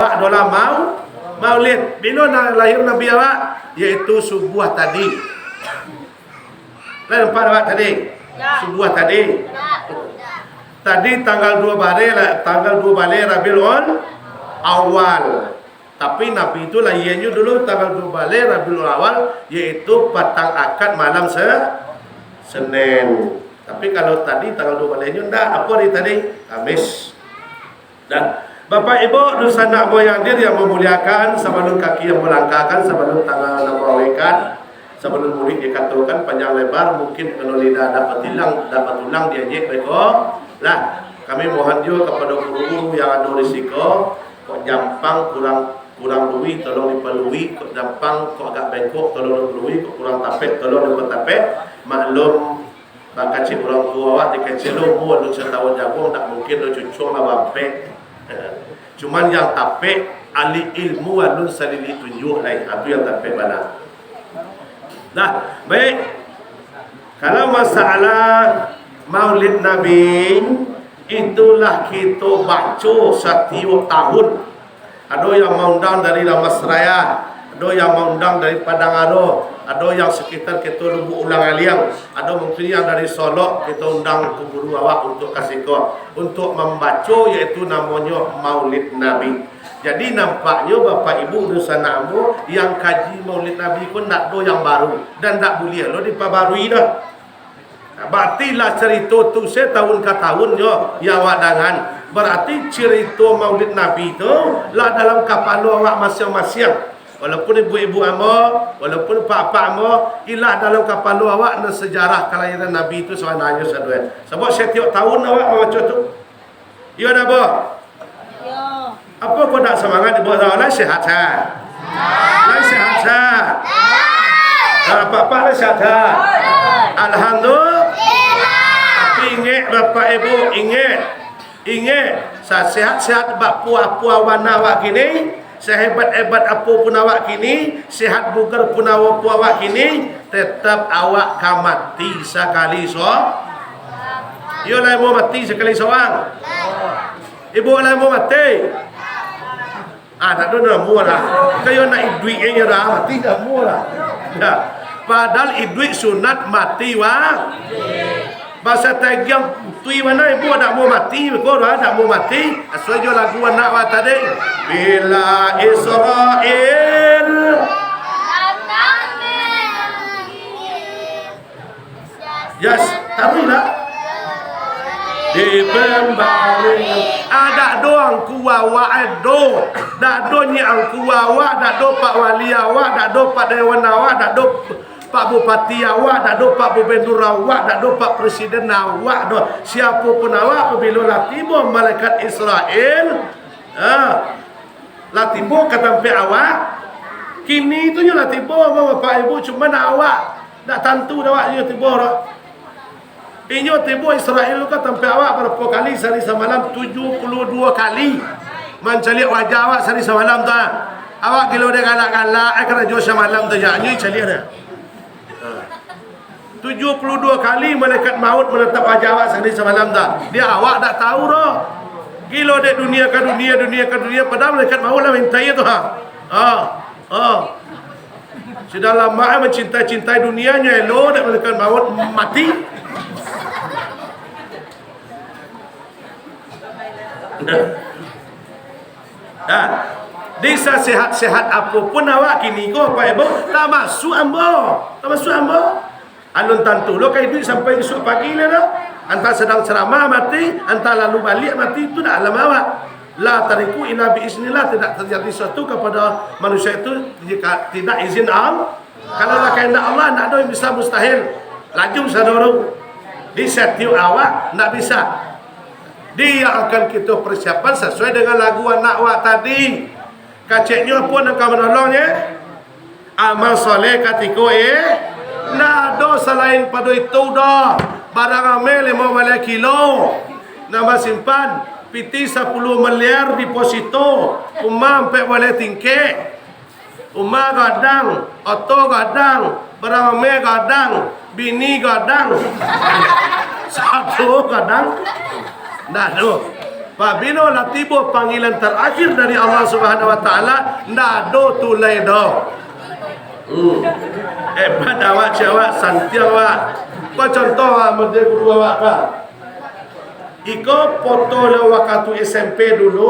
adalah maulid. Bila lahir Nabi awak, iaitu subuh tadi. Lain nampak awak tadi? Subuh tadi. Tadi tanggal 2 Balai Rabiul Awal. Tapi Nabi itu lahirnya dulu tanggal 2 Balai Rabiul Awal, iaitu petang akad malam Senin. Tapi kalau tadi tanggal 2 Balainya enggak, apa hari tadi? Kamis. Dan Bapak Ibu dosa anak moyang dia yang memuliakan, sebelum kaki yang melangkahkan, sebelum tangan menawarkan, sebelum murid dikatakan panjang lebar, mungkin kalau lidah dapat tulang dia nyek beko. Lah, kami mohon juga kepada guru-guru yang ada risiko, kok jampang kurang duit, tolong dipelui, kok jampang kok agak bengkok, tolong dipelui, kok kurang tapet, tolong dipetapet. Maklum, bak kecil orang tua awak dikecil lu buat lu setahun jagung, tak mungkin lu cucung lah bampe. Cuman yang tapet ahli ilmu alun salili tunjuk lain, itu yang tapet mana. Nah, baik. Kalau masalah Maulid Nabi, itulah kita baca setiap tahun. Ada yang mengundang dari Damasraya, ada yang mengundang dari Padang Aro, ada yang sekitar kita Lubuk Ulang Aliang, ada mungkin yang dari Solo kita undang ke guru awak untuk kasih kau untuk membaca, yaitu namanya Maulid Nabi. Jadi nampaknya Bapak Ibu dosa namu yang kaji Maulid Nabi pun nak do yang baru dan tak boleh lo diperbarui dah. Berarti lah cerita tu saya tahun ke tahun yo yang awak dangan. Berarti cerita Maulid Nabi tu lah dalam kepala awak masing-masing. Walaupun ibu-ibu amo, walaupun pak-pak amo, ilah dalam kepala awak dan sejarah kelahiran Nabi itu sebenarnya sadue. Sebab setiap tahun awak membaca tu. Ya dah apa? Ya. Apa kau nak semangat ibu awak lah sihat sah? Lah sihat sah? Apa-apa lah sihat sah? Alhamdulillah. Tapi ingat Bapak Ibu, ingat sehat-sehat bak puah-puah warna awak kini, sehebat-hebat apa pun awak kini, sehat bugar pun awak kini, tetap awak akan mati sekali Yolah mau mati sekali seorang. Ibu lah mau mati. Tak ada mua lah. Kaya nak duitnya dah mati dah mua lah. Ya. Padahal duit sunat mati wah. Bahasa tagiam tui mana ibu nak mau mati, kau dah nak mau mati. Asal jo lagu anak wa tadi. Bila Israel yes, tahulah. Di pembaling ada doang kuwawa do dak do nyi ang kuwawa dak do pak wali awak dak do pak dewan awak dak do pak bupati awak dak do pak gubernur awak dak do pak presiden awak do siapa pun awak apabila lah tiba malaikat Israel lah tiba katampe awak kini tu lah tiba bapak ibu cuma awak dak tentu awak je tiba dah. Inyo tiba Israel kan sampai awak berapa kali sehari semalam 72 kali mencari wajah awak sehari semalam tu. Awak kalau dia galak-galak kerana jauh semalam tu jangan cari dia. 72 kali malaikat maut menetap wajah awak sehari semalam tu. Dia awak tak tahu dah. Gila dia dunia ke dunia padahal malaikat maut lah minta tu sudah lama mencintai dunianya elok dan malaikat maut mati. Desa sehat-sehat apapun awak kini ko Pak Ibu tak masuk ambo alun tantu lo kai duit sampai esok pagi le dah antara sedang ceramah mati antara lalu balik mati itu dah alam awak la tariku ila bi iznillah tidak terjadi sesuatu kepada manusia itu jika tidak izin Allah. Kalau lah kehendak Allah nak ada yang bisa mustahil laju saudara di setiap awak nak bisa. Dia akan kita persiapan sesuai dengan lagu anak awak tadi. Kaciknya pun akan menolongnya. Amal soleh katiko nah do selain pada itu dah. Barang amel 5 kilo. Nama simpan. Piti 10 miliar deposito. Umah sampai boleh tingkek. Umah gadang. Oto gadang. Barang amel gadang. Bini gadang. Satu gadang. Dah tu. Pabila lah tiba panggilan terakhir dari Allah Subhanahu Wa Taala, nado tulai do. Hebat awak cewek santiang awak. Kau contoh model guru awak kan? Iko foto waktu SMP dulu.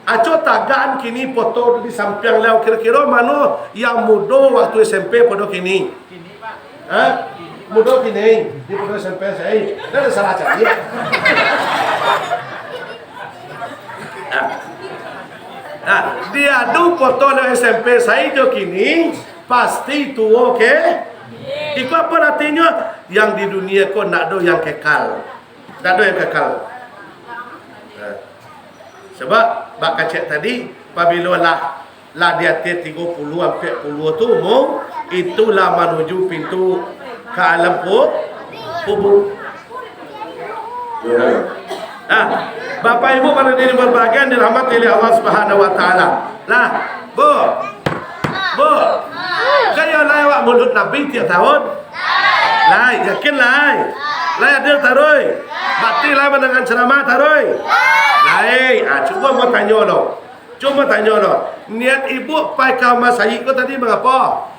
Aco tagaan kini foto di samping leo kira-kira mana yang muda waktu SMP pada kini? Muda kini di foto SMP saya. Dah salah cari. Dia adu foto leo SMP saya jo kini pasti tua ke? Iko apa artinya? Yang di dunia ko nak do yang kekal. Tak ada yang kekal. Sebab bak kacek tadi apabila lah di atas 30 sampai 40 tu itulah menuju pintu ke alam kubur. Bapak Ibu pada diri berbahagia dirahmati oleh Allah Subhanahu Wa Taala. Lah, Bu. Kaya lai awak mulut Nabi tiap tahun? Lai, yakin lai. Lai ada taroi. Bakti lai mendengar ceramah taroi. Lai, cuba mau tanya lo. Niat ibu pai kau mas Haji kau tadi mengapa?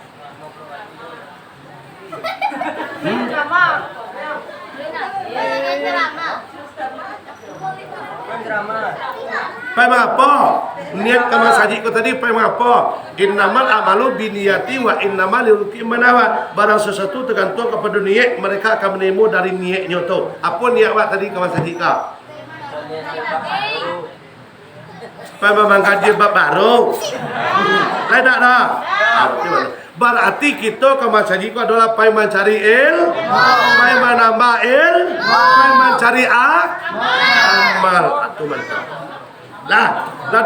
Pai mengapa? Niat kau mas Haji kau tadi pai mengapa? Innamal amalu biniyati wa innamal likulli manawa. Barang sesuatu tergantung kepada niat, mereka akan menemu dari niatnya tu. Apa niat awak tadi kau mas Haji kau? Pai memangkat jilbab baru. Lain tak dah? Berarti kita ke Mas Haji ku adalah pai mencari pai menambah pai mencari amal. Itu mantap. Lah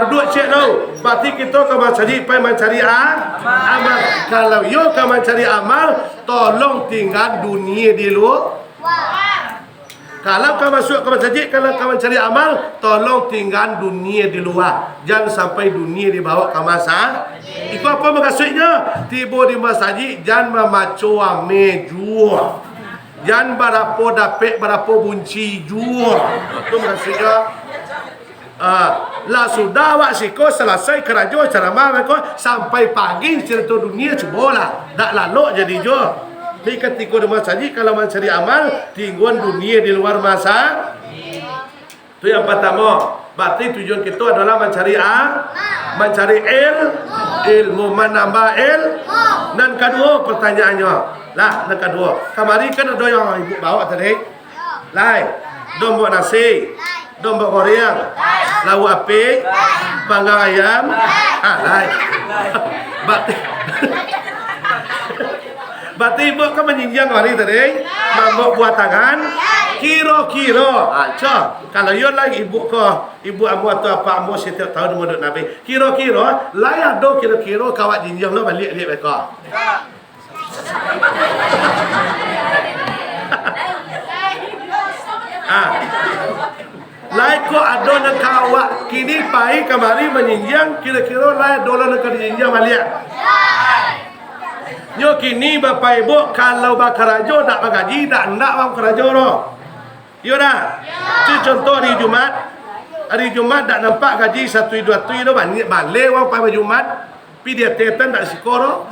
duduk cek tu. Berarti kita ke Mas Haji pai mencari amal. Kalau yo ke mencari amal, tolong tinggal dunia di luar. Kalau kau masuk ke masjid, kalau kau mencari amal, tolong tinggal dunia di luar. Jangan sampai dunia dibawa ke masjid. Itu apa maksudnya? Tiba di masjid, jangan memacu ame jual. Jangan berapa dapat berapa bunci jual. Itu maksudnya. Lah sudah awak siko selesai kerja ceramah mereka sampai pagi cerita dunia cubalah. Tak lalu jadi jual. Ni ketika di masjid kalau mencari amal tingguan dunia di luar masa. Itu yang pertama. Berarti tujuan kita adalah mencari mencari ilmu menambah Dan kedua pertanyaannya. Lah, dan kedua. Kemarin kan ada yang ibu bawa tadi. Lai, domba nasi, domba goreng, lauk api, panggang ayam. Lai. Berarti ibu kan menyinjang hari tadi, mampu buat tangan, kira-kira. Kalau yo lagi ibu amu atau apa amu setiap tahun menurut Nabi, kira-kira, layak do kira-kira kawat jinjang lo balik mereka. Layak ko ada nak kawat kini pai kemari menyinjang kira-kira layak dolar nak jinjang balik. Nyo kini bapak ibu kalau bakarajo tak bagaji tak ndak bang karajo no. Yo dah. Cu contoh hari Jumat. Hari Jumat tak nampak gaji 1-2 tu no balik wang pai Jumat. Pi dia tetan tak sikoro.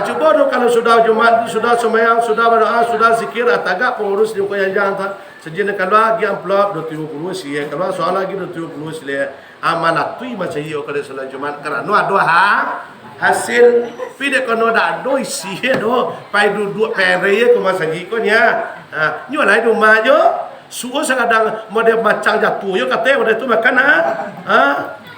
Cuba tu kalau sudah Jumat sudah sembahyang, sudah berdoa, sudah zikir atagak pengurus di yang jangan sejenak kalau lagi amplop 250 sia kalau soal lagi 250 sia amanat tu macam iyo kalau solat Jumat kerana ada hasil pide kono dak doi sie do pai duduk pere ko masaji ko nya nyo lai rumah jo suo sakadang model macang jatuh yo kate model tu makan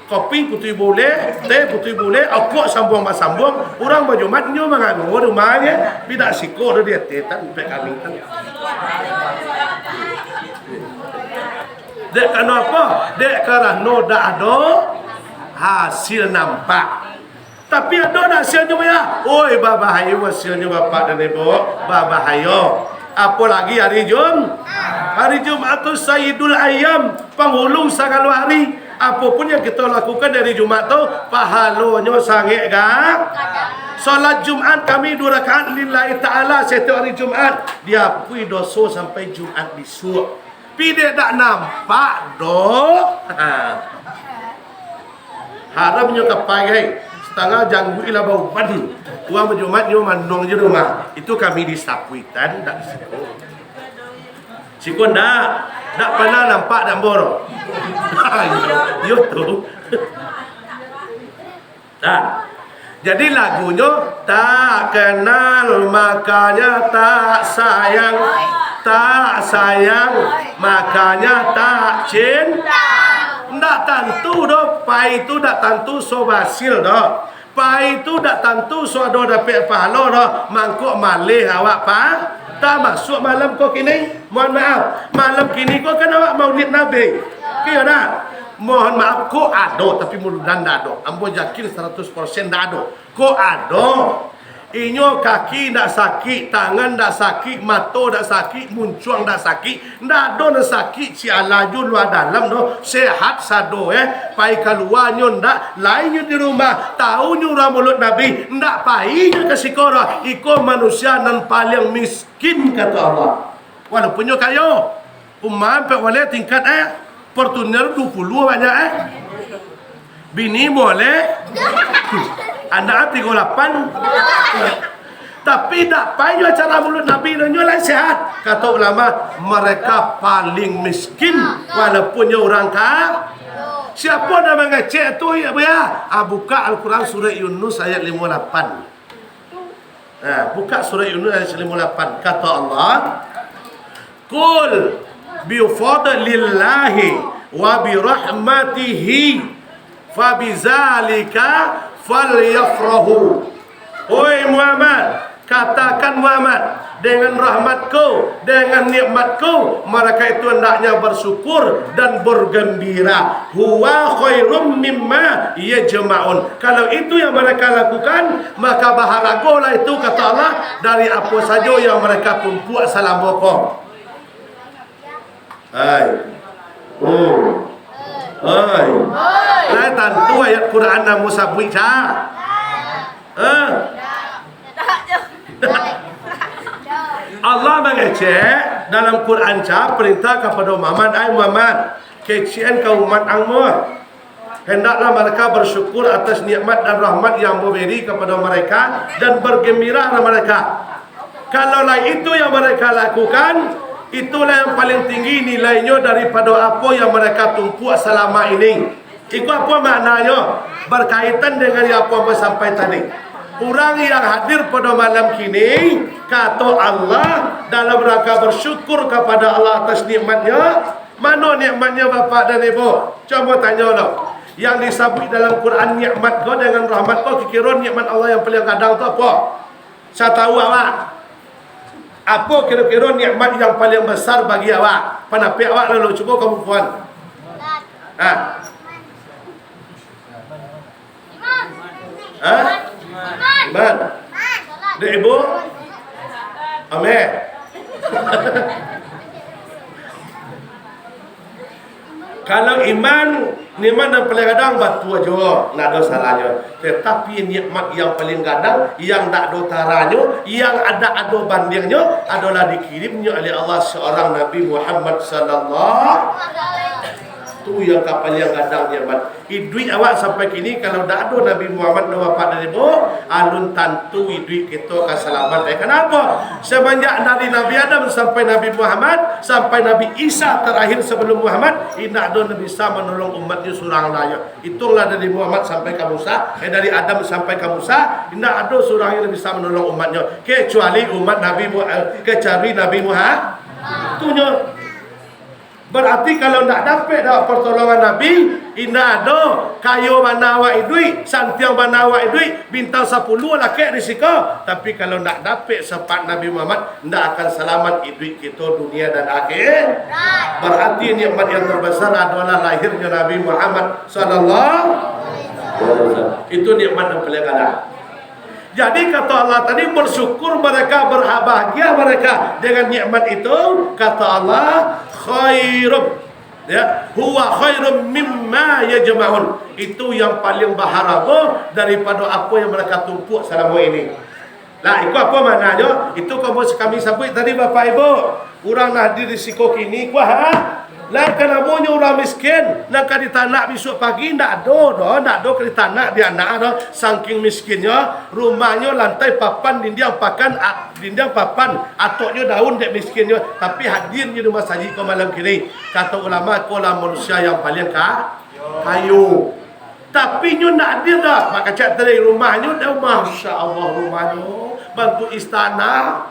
kopi putih boleh teh putih boleh okok sambung masambung orang bajumat nyo mangago rumahnya bidak siko do dia tetan pe kami tan dek kenapa dek kerana dak ada hasil nampak. Tapi ada nak hasilnya ya. Oi, bahaya hasilnya bapak dan ibu. Bahaya. Apalagi hari Jumat tu Sayyidul Ayyam, penghulu segala hari. Apapun yang kita lakukan dari Jumat tu pahalanya sangat Salat Jumat kami 2 rakaat lillahi taala setiap hari Jumat. Diakui dosa sampai Jumat besok. Pide tak nampak dok. Haramnya kepagai setengah janggu ila bau ban. Uang berjumat nyo mandong je rumah. Itu kami di Sapuitan tak siku. Siku ndak pernah nampak dan borok. Yo tu. Nah, jadi lagunya tak kenal makanya tak sayang, tak sayang makanya tak cinta. Ndak tentu doh, pai itu ndak tentu so basil doh. Pai itu ndak tentu so ada dapat pahala doh. Mangkuk malih awak pa. Tak masuk malam kau kini. Mohon maaf, malam kini kau kan awak maulid Nabi. Kira dah. Mohon maaf, kau ada tapi mudah ndak ada. Ambo yakin 100% ndak ada. Kau ada. Inyo kaki ndak sakit, tangan ndak sakit, mata ndak sakit, muncuang ndak sakit, ndak ada ndak sakit, si alaju luar dalam no sehat sado pai keluar nyo ndak lain di rumah, tahu nyo mulut Nabi ndak pai nyo ke sikora, iko manusia nan paling miskin kata Allah. Walaupun nyo kayo, umam pe wale tingkat Fortuner 20 banyak bini boleh anak 38 tapi tak payah cara mulut Nabi nyo lain sehat. Kata ulama mereka paling miskin walaupun orang kaya. Siapa nak mengecek tu ya buka Al-Quran surah Yunus ayat 58. Buka surah Yunus ayat 58. Kata Allah, Qul bi fadlillahi wa bi rahmatihi fabizalika falyafrahu. Oi Muhammad, katakan Muhammad, dengan rahmatku, dengan nikmatku, mereka itu hendaknya bersyukur dan bergembira. Huwa khairum mimma yajma'un. Kalau itu yang mereka lakukan, maka bahagialah itu kata Allah dari apa saja yang mereka tumpuk selama kau. Hai. Hai. Lai tentu ayat Quran namu sabui cha. Allah mengecek dalam Quran cha perintah kepada Muhammad, ai Muhammad, kecian kaum umat angmu. Hendaklah mereka bersyukur atas nikmat dan rahmat yang memberi kepada mereka dan bergembira mereka. Kalau itu yang mereka lakukan, itulah yang paling tinggi nilainya daripada apa yang mereka tumpuk selama ini. Itu apa maknanya? Berkaitan dengan yang apa sampai tadi. Orang yang hadir pada malam kini, kata Allah dalam rangka bersyukur kepada Allah atas nikmatnya. Mana nikmatnya Bapak dan Ibu? Coba tanya lo. Yang disebut dalam Quran nikmat kau dengan rahmat kau, kira nikmat Allah yang paling kadang tu apa? Saya tahu awak. Apa kira-kira nikmat yang paling besar bagi awak? Penapi awak lalu cuba kamu puan. Iman. Dek Ibu? Amin. Kalau iman, nikmat yang paling kadang batu aja, nak ada salahnya. Tetapi nikmat yang paling kadang, yang tak ada taranya, yang ada bandingnya, adalah dikirimnya oleh Allah seorang Nabi Muhammad sallallahu. Itu yang kapal yang kadang nikmat. Duit awak sampai kini kalau tak ada Nabi Muhammad dan Bapak dan Ibu, alun tentu duit kita akan selamat. Kenapa? Semenjak dari Nabi Adam sampai Nabi Muhammad, sampai Nabi Isa terakhir sebelum Muhammad, tidak ada Nabi bisa menolong umatnya surang layak. Itulah dari Muhammad sampai ke Musa, dari Adam sampai ke Musa, tidak ada surang yang bisa menolong umatnya kecuali umat Nabi kecuali Nabi Muhammad. Itunya. Berarti kalau tidak dapat pertolongan Nabi, tidak ada kayu mana awak duit, santiang mana awak duit, bintang 10 laki risiko. Tapi kalau tidak dapat sepat Nabi Muhammad, tidak akan selamat duit kita dunia dan akhir. Berarti nikmat yang terbesar adalah lahirnya Nabi Muhammad sallallahu alaihi wasallam. Itu nikmat yang paling ada. Jadi kata Allah tadi, bersyukur mereka, berbahagia mereka dengan nikmat itu. Kata Allah, khairum, ya, huwa khairum mimma yajma'un. Itu yang paling berharga daripada apa yang mereka tumpuk selama ini. Nah, itu apa maknanya? Itu kami sebut tadi Bapak Ibu. Orang nak hadir risiko kini kuah ha? Lain kan namanya orang miskin nak di tanah besok pagi ndak ada di tanah dia nak ada saking miskinnya rumahnya lantai papan dinding papan atoknya daun dek miskinnya tapi hadirnya di masjid ke malam kini kata ulama kolam manusia yang paling kayu tapi nyo nak hadir dah maka cak tadi rumahnya dah masya-Allah rumahnya bantu istana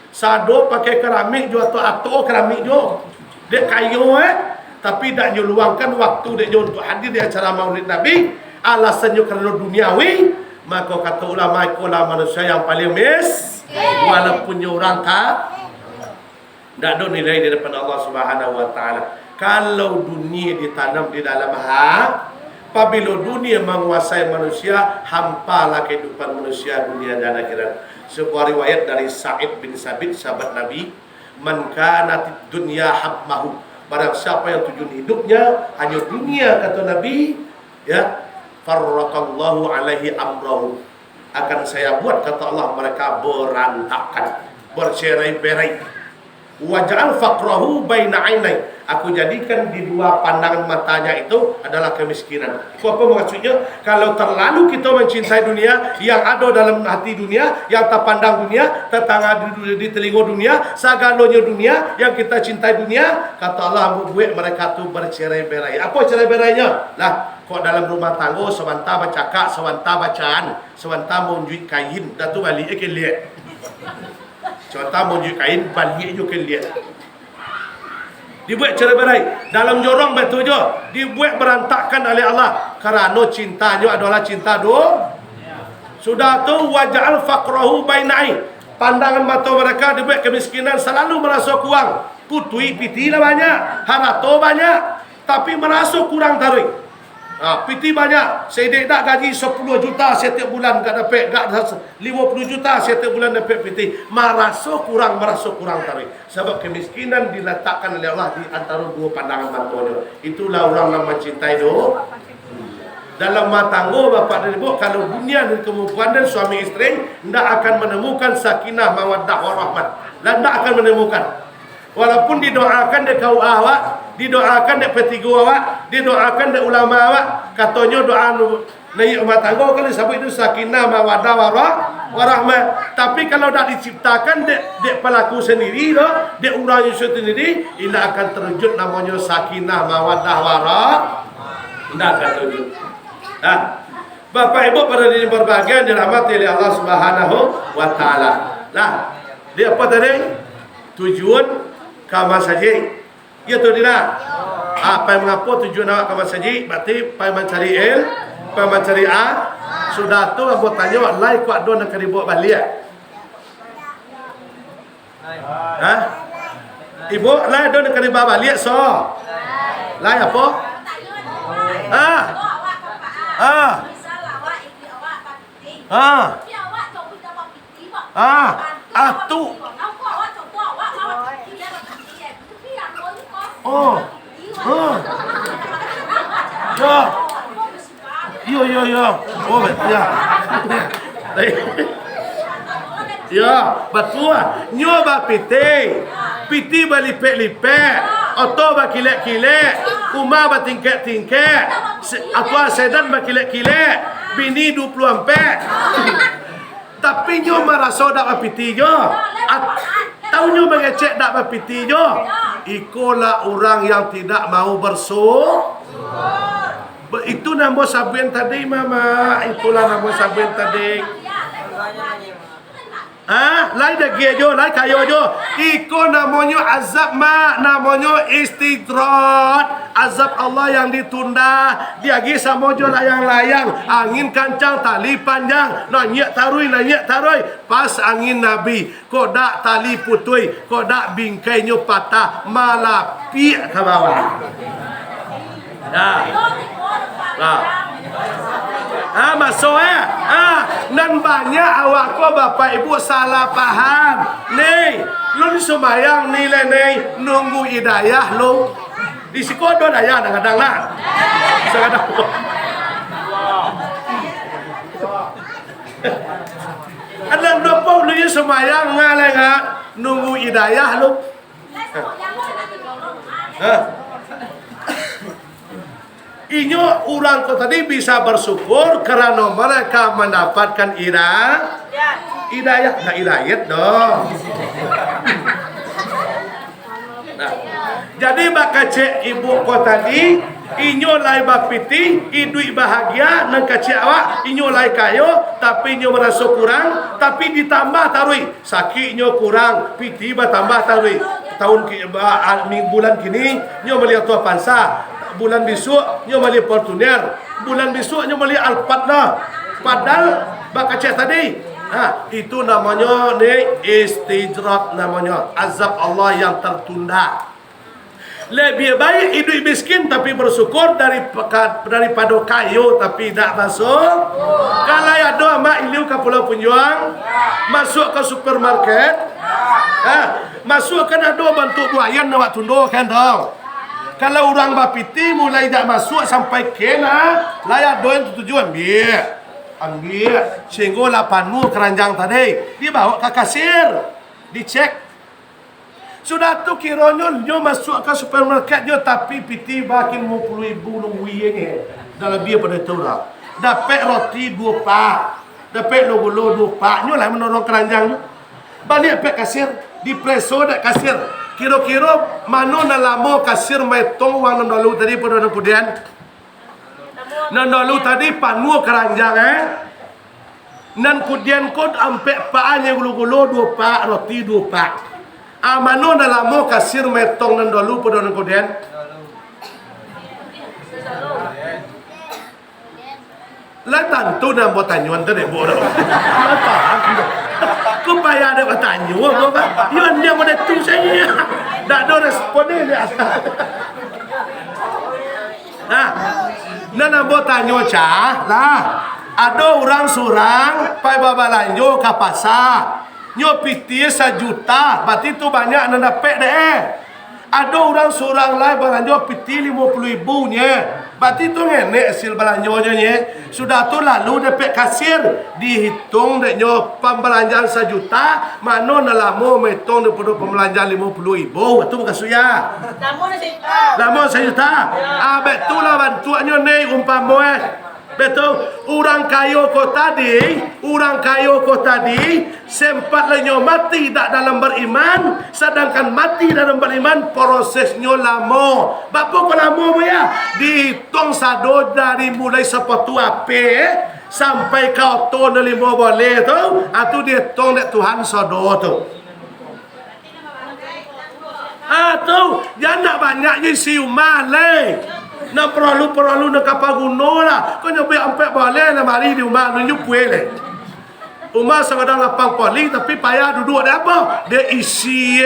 sado pakai keramik jo atau keramik jo dek kayu tapi tak luangkan waktu dek untuk hadir di acara Maulid Nabi alasannya kerana duniawi maka kata ulama itulah manusia yang paling walaupun orang tak ada nilai di depan Allah Subhanahu Wa Taala. Kalau dunia ditanam di dalam apabila dunia menguasai manusia hampalah kehidupan manusia dunia dan akhirat. Sebuah riwayat dari Sa'id bin Sabit sahabat Nabi, man kanat dunya hammahu, barang siapa yang tujuan hidupnya hanya dunia kata Nabi ya farraqallahu alaihi amrahu, akan saya buat kata Allah mereka berantakan bercerai-berai waj'al faqrahu baina ainai, aku jadikan di dua pandangan matanya itu adalah kemiskinan. Apa maksudnya? Kalau terlalu kita mencintai dunia, yang ada dalam hati dunia, yang terpandang dunia, tetangga di telinga dunia, segalanya dunia, yang kita cintai dunia, kata Allah membuat mereka tu bercerai-berai. Apa cerai-berainya? Lah, kok dalam rumah tangga sewanta bercakap, sewanta bacaan, sewanta menunjuk kain, dah tu balik ke lihat. Contoh munjuk kain balik je ke lihat. Dibuat cerai-berai dalam jorong betul je. Dibuat berantakan oleh Allah kerana cintanya adalah cinta sudah tu waja'al faqrahu bainai, pandangan mata mereka dibuat kemiskinan, selalu merasa kurang. Putui piti lah banyak, harato banyak, tapi merasa kurang tarik. Piti banyak, saya tak gaji 10 juta setiap bulan tak dapat, 50 juta setiap bulan dapat piti. Merasa kurang tarik. Sebab kemiskinan diletakkan oleh Allah di antara dua pandangan matanya. Itulah orang yang mencintai dalam rumah tangga bapak dan ibu, kalau dunia dan kemampuan dan suami isteri tidak akan menemukan sakinah mawaddah warahmat. Dan tidak akan menemukan. Walaupun didoakan dek kau awak, didoakan dek petigo awak, didoakan dek ulama awak, katanya doa naik rumah tangga kan disebut itu sakinah mawaddah warahmah. Tapi kalau dah diciptakan dek pelaku sendiri doh, dek orang yang sendiri, ini akan terwujud namanya sakinah mawaddah warahmah. Tidak akan terwujud. Bapak Ibu pada diri berbahagia dirahmati oleh Allah Subhanahu Wa Taala. Lah, dia apa tadi? Tujuan kamar saji. Ya tu tidak. Apa yang mengapa tujuan awak kamar saji? Berarti pai mencari pai mencari Sudah tu aku tanya lai kuat don nak dibawa balik. Ibu lai don nak dibawa balik so. Lai apa? Tu. Yo. Oh betul ya. Ya, betul. Nyoba piti balipek-lipek, auto bakilek-kilek, rumah batingkek-tingkek, apa sedan bakilek-kilek, bini 20 ampek. Tapi nyo merasa dak piti jo. Tahu nyo mengecek dak piti jo. Ikulah orang yang tidak mau itu nama sabun tadi mama. Itulah nama sabun tadi. Lai daging jo, lai kayu jo. Iko namanya azab namanya istidrat. Azab Allah yang ditunda. Diagi sama jo layang-layang. Angin kancang, tali panjang. Nanyak tarui. Pas angin Nabi. Kodak tali putui. Kodak bingkainya patah. Malah piak ke bawah. Masuk nan banyak awak ko bapak ibu salah paham. Nih, lu sembahyang nilai nih nunggu hidayah lu. Di sikodo daya kadang-kadang lah. Kadang. Ada 20 lu sembahyang ngalai nunggu hidayah lu. Inyo orang kau tadi bisa bersyukur karena mereka mendapatkan hidayah, nah hidayat dong. Nah, jadi baka cek ibu kau tadi, inyo lai bapiti, idui bahagia, nang kacik awak, inyo lai kayo, tapi inyo merasa kurang, tapi ditambah tarui, sakit inyo kurang, piti bertambah tarui. Bulan kini, inyo melihat tua pansa. Bulan besok nyo mali Fortuner, bulan besok nyo mali Alphard lah. Padahal baka cek tadi, itu namanya ni istijrat, namanya azab Allah yang tertunda. Lebih baik hidup miskin tapi bersyukur daripada kayu tapi tak masuk. Kalau ada mak iliu ke Pulau Punjuang, masuk ke supermarket, masuk kan ada bentuk buayan nak tunduk kan dong. Kalau orang bapiti mulai tak masuk sampai kena, layak doan tujuan ambil, sehingga lah panu keranjang tadi, dibawa ke kasir, dicek. Sudah tu kiranya nyo masuk ke supermarket nyo tapi piti bakin 50,000 nungguinya, dah lebih pada tu lah. Dapat roti 2 pak, dapat logo 2 pak, nyo lah menolong keranjang nyo. Balik pe kasir, di preso dak kasir. Kira-kira mana nak lama kasir metong wang nandolu tadi pada kemudian nandolu tadi panu keranjang nan kemudian kod ampe paannya gulu-gulu 2 pak roti 2 pak mana nak lama kasir metong nandolu pada kemudian lah tentu nak buat tanyuan tadi bodoh apa kau payah ada bertanya, apa? Yang dia mana tu saya, tak ada respon dia. Nana buat tanya cah, lah. Ada orang surang, pai babalanjo ke pasar, nyo piti 1 juta, berarti tu banyak nana pek deh. Ada orang surang lain balanjo piti 50,000 nya. Berarti tu ngenek hasil balanjonya nya. Sudah tu lalu dapat kasir dihitung deknya pembelanjaan 1 juta, mana nak lama metong daripada pembelanjaan 50,000. Itu bukan suya. Lama 1 juta. Betul lah bantuannya ni umpama betul, orang kaya ko tadi sempat lenyo mati tak dalam beriman, sedangkan mati dalam beriman prosesnya lama. Bapa ko lama ya? Dihitung sado dari mulai sepatu ape sampai kau ton 5 boleh tu, atau dia tong dek Tuhan sado tu. Tu jangan banyaknya siuman leh. Nak perlu nak kapal gunung lah. Kau nyoba sampai boleh lah mari di rumah nunjuk puele. Rumah sekadang lapang poli tapi payah duduk ada apa? Dia isi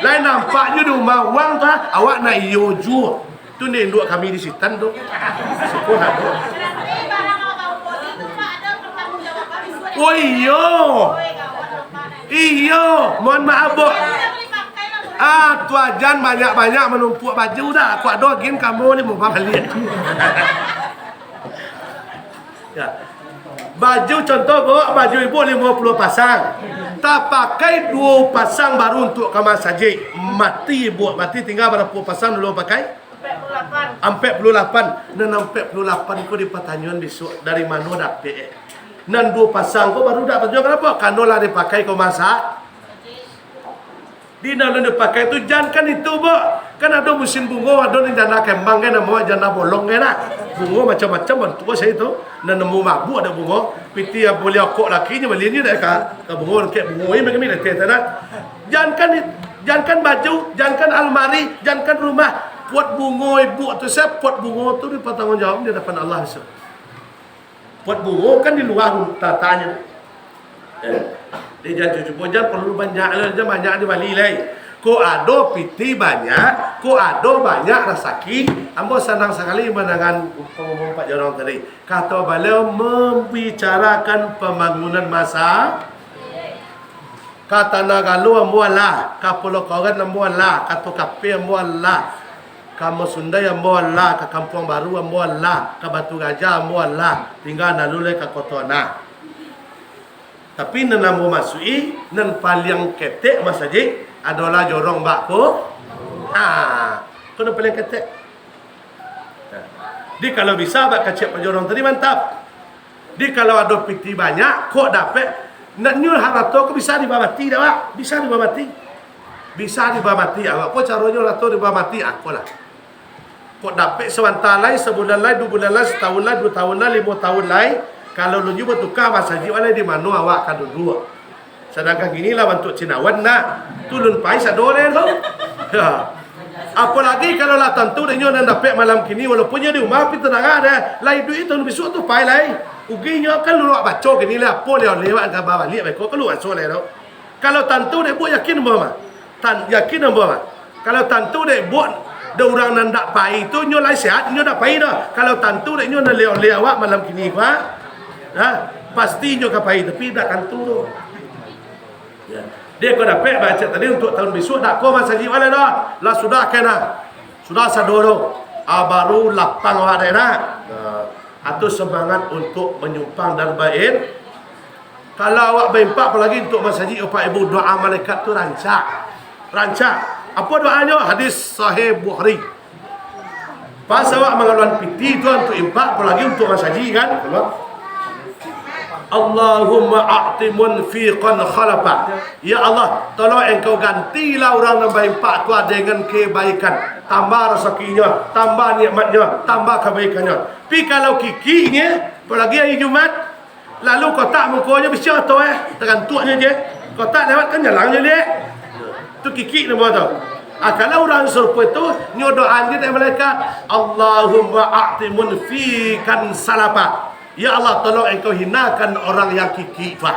lain nampaknya di rumah uang tu awak nak iyo ju. Tu ni induk kami di sitan tu. Sekolah tu. Oh iyo, mohon maaf bu. Tuajan banyak-banyak menumpuk baju dah. Aku ada gin kamu ni mau balik. Ya. Baju contoh bu, baju ibu 50 pasang. Tak pakai 2 pasang baru untuk kamar saja. Mati ibu, mati tinggal berapa pasang dulu pakai? 48. Dan 48 ko di pertanyaan besok dari mana dapat? Nan 2 pasang ko baru dapat juga kenapa? Kanolah dipakai ko masak. Di dalam dipakai itu jangan kan itu bu, kan ada musim bunga, ada yang jana kembang kan, nama jana bolong kan, bunga macam-macam bentuk saya itu, dan nemu mabu ada bunga, piti yang boleh kok laki ni beli ni dah ke bunga kayak bunga ini macam ni dah jangan kan baju, jangan kan almari, jangan kan rumah, buat bunga ibu tu saya buat bunga tu di pertanggung jawab di depan Allah so. Buat bunga kan di luar tatanya. Dia jangan perlu banyak di Bali lai. Ko ada piti banyak, ko ada banyak rasaki. Ambo senang sekali menangan pengumum Pak Jorong tadi. Kata beliau membicarakan pembangunan masa. Kata Nagalu ambualah, Kapulau Koran ambualah, Katu Kape ambualah, Kamu Sunda ambualah, ke Kampung Baru ambualah, ke Batu Gajah ambualah, tinggal nalule ke Kotona. Tapi nan ambo masui nan paling ketek masjid adalah jorong bakko. Kena paling ketek. Di kalau bisa bak kacip pajorong tadi mantap. Di kalau ada piti banyak kok dapat nak nyul harato ko bisa dibamati dah wak. Bisa dibamati. Bisa dibamati awak ko caranya rato dibamati aku lah. Kok dapat sebentar lai, sebulan lai, 2 bulan lai, setahun lai, 2 tahun lai, 5 tahun lai. Kalau lu juga tukar masaji wala di mana awak kan dua. Sedangkan gini lah untuk cinawan nak tulun pai sadore tu. Ya. Apalagi kalau lah tentu dia nak dapat malam kini walaupun dia di rumah tapi tenang ada. Lai duit tu besok tu pai lai. Uginya kan lu baca kini lah apa dia lewat ke bawah lihat baik kau keluar soleh tu. Kalau tentu dia buat yakin apa? Yakin apa? Kalau tentu dia buat ada orang nandak pai tu nyo lai sihat nyo dak pai dah. Kalau tentu dia nyo nak lewat malam kini kuah. Ha, pasti nyo ke pai tapi dak tentu tu. Ya. Dia kau dapat baca tadi untuk tahun besok dak kau masa jiwa dah. Lah sudah kena. Sudah sadoro. Baru lapang awak dah nak. Atau semangat untuk menyumpang dan baik. Kalau awak berempat apalagi untuk masjid Bapak Ibu doa malaikat tu rancak. Rancak. Apa doanya? Hadis sahih Bukhari. Pas awak mengeluarkan piti tu untuk impak apalagi untuk masjid kan? Allahumma a'ti munfiqan khalafa. Ya Allah, tolong engkau gantilah orang yang berempat tu dengan kebaikan. Tambah rezekinya, tambah nikmatnya, tambah kebaikannya. Tapi kalau kikinya, apalagi hari Jumat, lalu kotak mukanya bisa atau terantuknya je. Kotak lewat kan jalannya dia. Tu kiki nama tu. Kalau orang serupa itu nyodoan dia dengan malaikat, Allahumma a'ti munfiqan salafa. Ya Allah, tolong engkau hinakan orang yang kiki tu.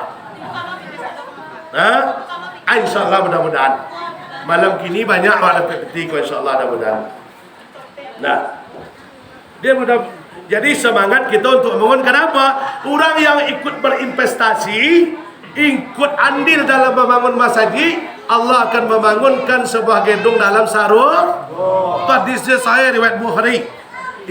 InsyaAllah mudah-mudahan. Malam kini banyak orang dapat peti kau insyaAllah mudah-mudahan. Nah, dia mudah. Jadi semangat kita untuk membangun. Kenapa? Orang yang ikut berinvestasi, ikut andil dalam membangun masjid, Allah akan membangunkan sebuah gedung dalam sarung. Hadis saya riwayat Bukhari.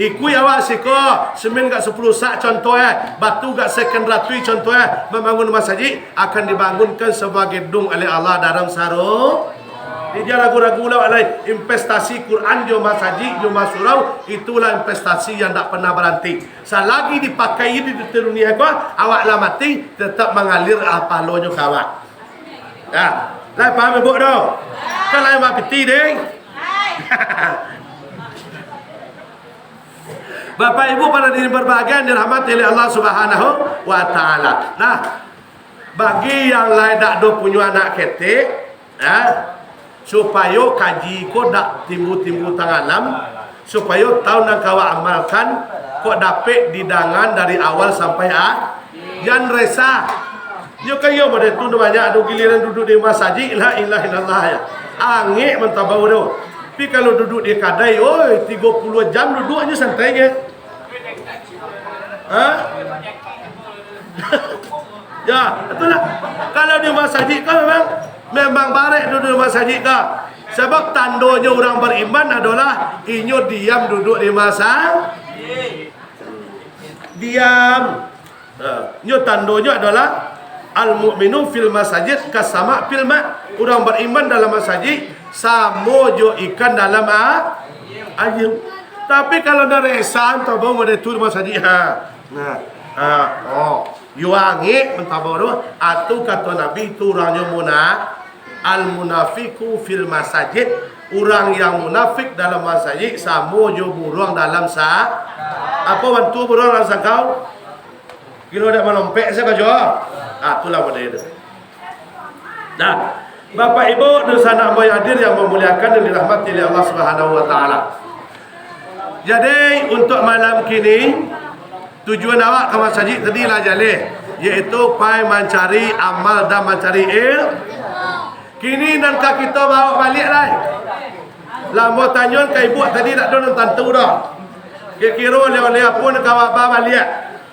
Ikui awak siko semen kat 10 sak contoh batu kat second ratui contoh membangun masjid akan dibangunkan sebuah gedung oleh Allah dalam sarung. Dia ragu-ragu lah oleh investasi Quran jo masjid jo surau itulah investasi yang tak pernah berhenti. Selagi dipakai di dunia ko awak lah mati tetap mengalir apalonya kawak. Ya, lai paham ibu dah. Kan lai mak piti ding. Bapak Ibu pada diri berbahagia dirahmati oleh Allah Subhanahu wa taala. Nah, bagi yang lain dak do punya anak ketik, supaya kaji ko dak timbul-timbul tangalam, supaya tahu nak kawa amalkan ko dapat didangan dari awal sampai akhir. Jangan resah. Yo kayo pada tu banyak ada giliran duduk di masjid la ilaha illallah ya. Angin mentabau tu. Tapi kalau duduk di kadai, oi 30 jam duduk aja santai je. Ya, betul lah. Kalau di masjid kan memang baik duduk di masjid kan. Sebab tandanya orang beriman adalah inyo diam duduk di masjid. Diam. Inyo tandanya adalah al-mu'minu fil masjid kasama fil ma. Orang beriman dalam masjid sama jo ikan dalam air. Tapi kalau dari esan tabau ada tu masjid yuangi mentabau tu atau kata Nabi itu orangnya al munafiku fil masjid, orang yang munafik dalam masjid sama jo burung dalam apa bantu burung dalam sakau kilo dak melompek saya jo itulah model itu. Nah, Bapak Ibu dan sanak hadir yang memuliakan dan dirahmati oleh Allah Subhanahu wa taala. Jadi untuk malam kini tujuan awak ke masjid tadi lah jalih, iaitu pai mencari amal dan mencari kini dan kita bawa balik lah. Lama tanya ke ibu tadi tak ada tentu dah. Kira-kira oleh apa nak bawa balik.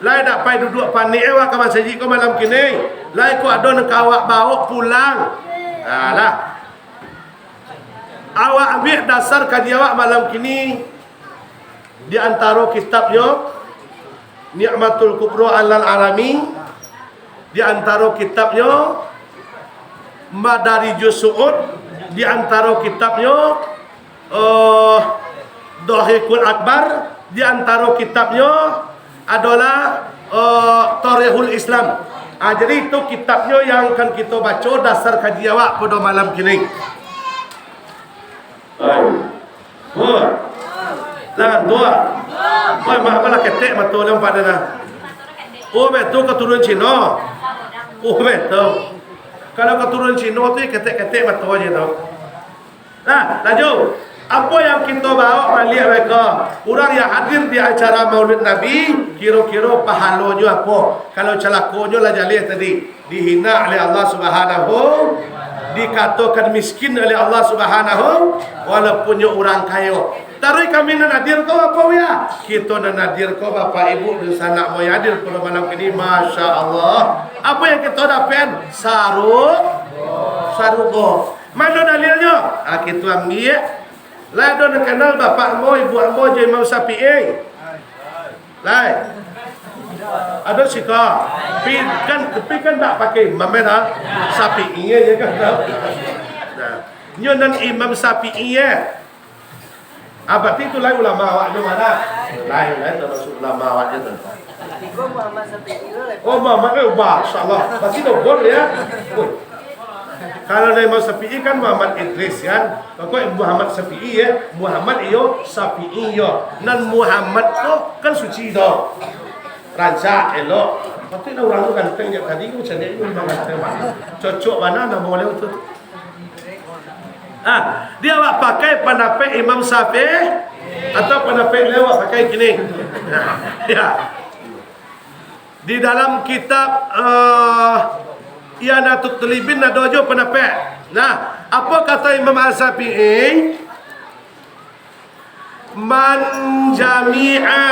Lai tak pai duduk panik awak ke masjid ke malam kini. Lai ko ada nak awak bawa pulang. Lah. Awak ambil dasar kaji awak malam kini di antara kitabnya Ni'matul Kubra Alal Alami, di antara kitabnya Madarijus Su'ud, di antara kitabnya Dohikul Akbar, di antara kitabnya adalah Tarikhul Islam. Jadi itu kitabnya yang akan kita baca dasar kaji awak pada malam kini. Jangan dua. Oi, mak malah ketek mata orang pada dah. Oh, betul keturunan Cina. Oh, betul. Kalau keturunan Cina tu ketek-ketek mata aja tau. Nah, lanjut. Apa yang kita bawa balik mereka? Orang yang hadir di acara Maulid Nabi, kira-kira pahalanya apa? Kalau celakonya lah jalih tadi, dihina oleh Allah Subhanahu, dikatakan miskin oleh Allah Subhanahu, walaupunnya orang kaya. Taruh kami nak nadir kau apa ya? Kita nak nadir kau bapak ibu dan sanak mau hadir pada malam ini, masya Allah. Apa yang kita dapat? Sarung go. Mana dalilnya? Kita ambil. Lai don kenal bapak mo, ibu mo je Imam Syafi'i. Lai. Ada sika. Tapi kan tak pakai mamena Syafi'i ya kan. Nah, nyonan Imam Syafi'i ya. Berarti itu lain ulama awaknya mana? Lain termasuk ulama awaknya tu. Oh, Muhammad masyaallah. Masih dobor ya. Kalau Imam Syafi'i kan Muhammad Idris kan. Pokok Muhammad Syafi'i ya, Muhammad iyo Syafi'i yo. Nan Muhammad tu kan suci dah. Rancak elok. Tapi orang tu ganteng je tadi tu macam ni memang ganteng banget. Cocok mana nama boleh tu. Dia awak pakai pendapat Imam Syafi'i atau pendapat lewat pakai gini. Ya. Di dalam kitab I'anatul Talibin ada aja pendapat. Nah, apa kata Imam Syafi'i? Man jami'a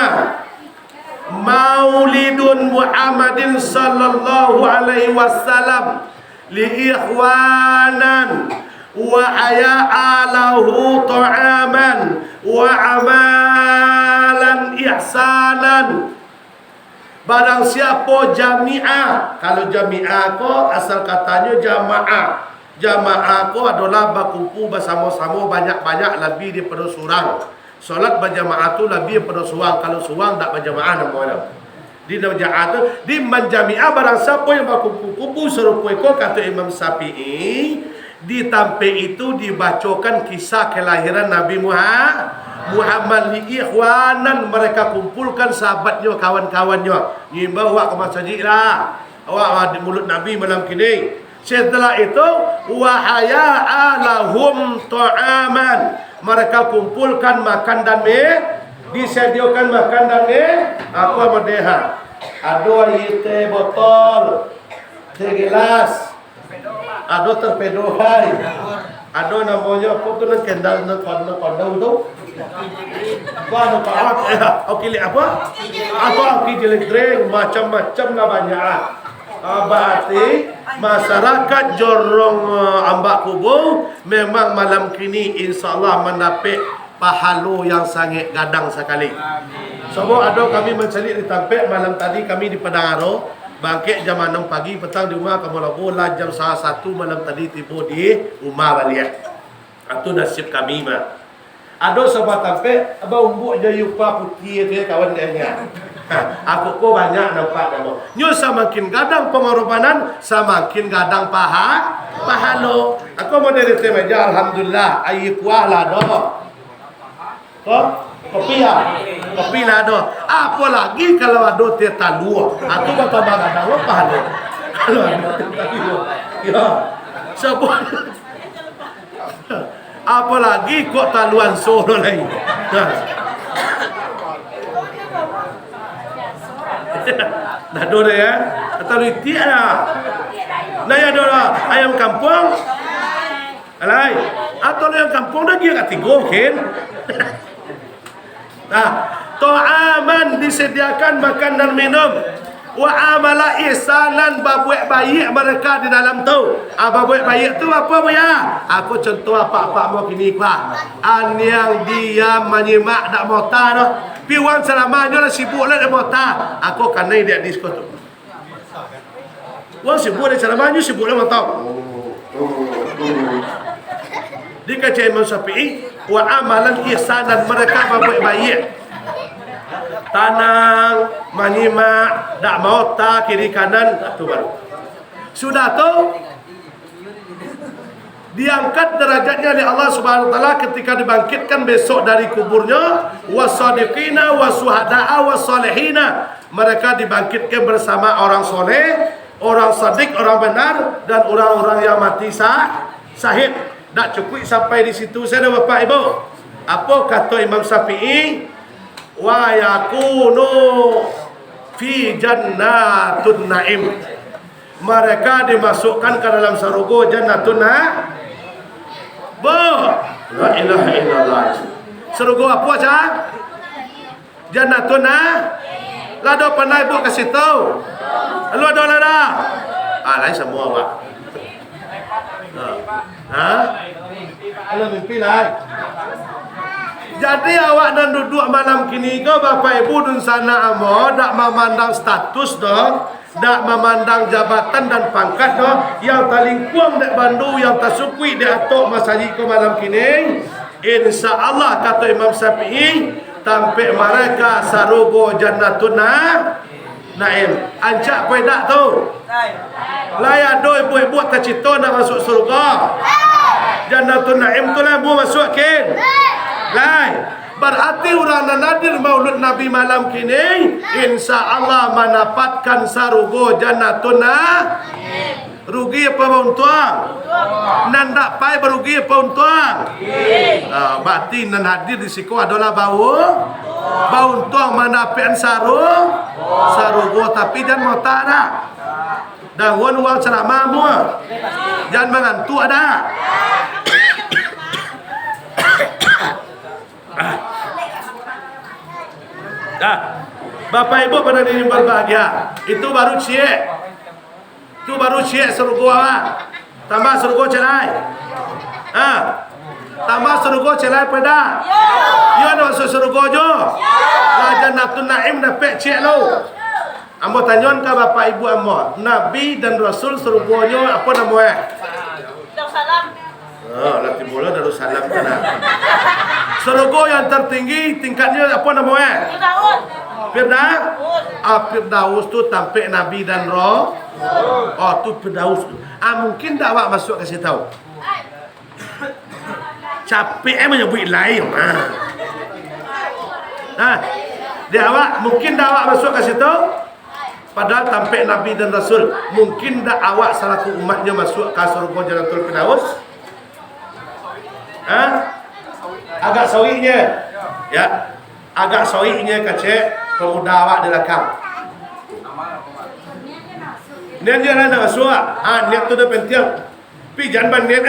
maulidun Muhammadin sallallahu alaihi wasallam li ikhwanan wa aya'alahu ta'aman wa amalan ihsanan. Barang siapa jami'ah. Kalau jami'ah ko asal katanya jamaah. Jamaah ko adalah berkumpul bersama-sama banyak-banyak lebih daripada surang. Solat berjamaah tu lebih daripada surang. Kalau surang tak berjamaah namanya. Di jamaah tu di menjami'ah barang siapa yang berkumpul-kumpul serupa ko kata Imam Syafi'i, di tampe itu dibacakan kisah kelahiran Nabi Muhammad li ikhwanan, mereka kumpulkan sahabatnya, kawan-kawannya. Nyimbau awak ke masjid lah. Awak di mulut Nabi malam kini. Setelah itu wahaya'alahum ta'aman, mereka kumpulkan makan dan disediakan makan dan aku amadehah. Ada air botol, segelas, ada torpedo hai. Ada namanya apa tu nak kendal nak kondom tu. Apa apa? Okey apa? Apa okey jelek macam-macam lah banyak. Berarti masyarakat jorong ambak kubur memang malam kini insya-Allah mendapat pahala yang sangat gadang sekali. Sebab ada kami mencari di Tampek malam tadi kami di Padang Aro. Bangkit jam 6 pagi, petang di rumah kamu bola jam 1 malam tadi tiba di rumah balik. Itu nasib kami mah. Ada sebab Tampek, abang umbuk je yupa putih tu kawan dia. Aku ko banyak nampak kamu. Nyo semakin gadang pengorbanan, semakin gadang pahala. Aku mau dari meja alhamdulillah, air kuah lah dah. Kopi lah ada. Apa lagi kalau ada teh talua? Aku bakal gadang apa pahala. Kalau ada teh talua. Ya. Sebab apa lagi kok taluan solo lagi. Dah ada ya. Atau tiak dah. Nah ya ada ayam kampung. Alai. Atau ayam kampung dah dia kat tiga kan. Nah, ta'aman disediakan makan dan minum. Wa amala ihsanan, babuik baik mereka di dalam tu. Babuik baik tu apa ya? Aku contoh apa-apa mau kini pak. Yang dia menyimak dak mota dah. Piwan selamanya lah sibuk lah dak mota. Aku kanai dia disko tu. Wang sibuk dak selamanya sibuk dak mota. Dikata Imam Syafi'i, wa amalan ihsanan, mereka berbuat baik. Tanang, menyimak, tak mau tak kiri kanan, itu baru. Sudah tu diangkat derajatnya oleh Allah Subhanahu wa taala ketika dibangkitkan besok dari kuburnya, wasadiqina wasuhada'a wasolihina. Mereka dibangkitkan bersama orang soleh, orang sadiq, orang benar, dan orang-orang yang mati syahid. Tak cukup sampai di situ saja Bapak Ibu. Apa kata Imam Syafi'i? Wa yakunu fi jannatun na'im. Mereka dimasukkan ke dalam surga jannatun na'im. La ilaha illallah. Surga apa saja? Jannatun na'im. Lado pernah ibu ke situ? Lu ada lada? Lain semua Pak. Kalau mimpi lah. Jadi awak dan duduk malam kini ke Bapak Ibu dun sana amo dak memandang status doh, dak memandang jabatan dan pangkat doh, yang paling kuang dek bandu yang tasukui dek atok masaji ke malam kini. Insya-Allah kata Imam Syafi'i, tampik mereka sarugo jannatun na'im. Ancak pedak tu. Layak doi ibu-ibu tak cita nak masuk surga. Jannatun na'im tu lah bu masuk kin. Lai. Berarti orang nadir maulud Nabi malam kini insya-Allah mendapatkan sarugo jannatun na'im. Rugi apa untung? Nan tak pai berugi apa untung? Berarti nan hadir di siku adalah bau untung mendapatkan sarugo tapi jangan mau tak ada. Dan uang ceramah semua. Jangan mengantuk ada. Bapak Ibu pada diri berbahagia. Itu baru cie. Itu baru cie surga awak. Tambah surga celai. Tambah surga celai pada. Ya nak masuk surga jo. La jannatun na'im dapat cie lo. Ambo tanyon ke Bapak Ibu ambo, Nabi dan Rasul surganya apa namanya? Darussalam. Nanti mula Darussalam kan. Surga yang tertinggi tingkatnya apa namanya? Firdaus tu tampik Nabi dan Roh. Tu Firdaus tu. Mungkin tak awak masuk kasih tahu. Capek menyebut lain. Dia awak mungkin tak awak masuk kasih tahu. Padahal tampik Nabi dan Rasul. Mungkin tak awak selaku umatnya masuk ke surga Jannatul Firdaus? Agak sawitnya. Ya. Agak sawitnya kacek pemuda awak di belakang. Niat dia nak masuk. Niat tu dah penting. Pi jangan niat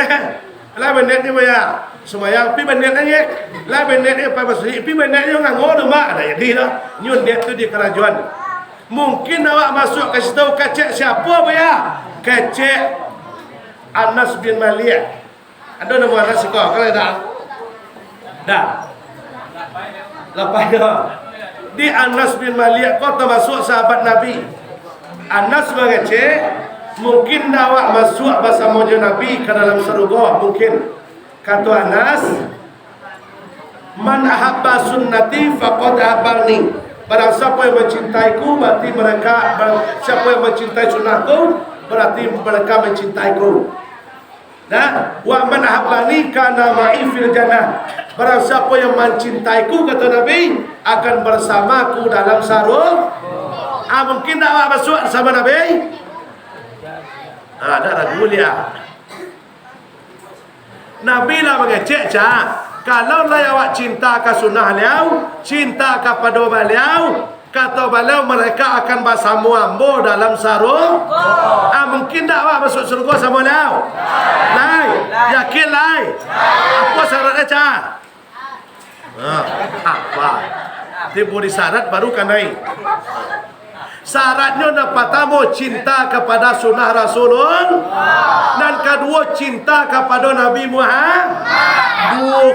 lah niat ni maya. Semayang pi niat aja. Lah niat ni apa masuk? Pi niat ni nganggo dah mak ada jadi dah. Nyun niat tu di kerajuan. Mungkin awak masuk kasih tahu kacek siapa ya? Kacek Anas bin Malik. Ada nama Anas kau kalau dah. Dah. Lepas dah. Di Anas bin Malik kau termasuk sahabat Nabi. Anas mengecek mungkin awak masuk bersama Nabi ke dalam surga mungkin. Kata Anas, man ahabba sunnati faqad ahabani. Barang siapa yang mencintaiku berarti mereka, siapa yang mencintai sunnahku berarti mereka mencintaiku. Wa man ahabbani kana ma'i fil jannah. Barang siapa yang mencintaiku kata Nabi akan bersamaku dalam sarung. Mungkin tak awak masuk sama Nabi? Ada ragu dia. Nabi lah mengecek cak. Kalau lah awak cinta ke sunnah beliau, cinta kepada beliau, kata beliau mereka akan bersama ambo dalam sarung. Mungkin tak awak masuk surga sama beliau? Lai, yakin lai. Apa syaratnya cak? Apa? Tiba di syarat baru kan naik. Syaratnya nak pertama cinta kepada sunnah Rasulullah dan kedua cinta kepada Nabi Muhammad.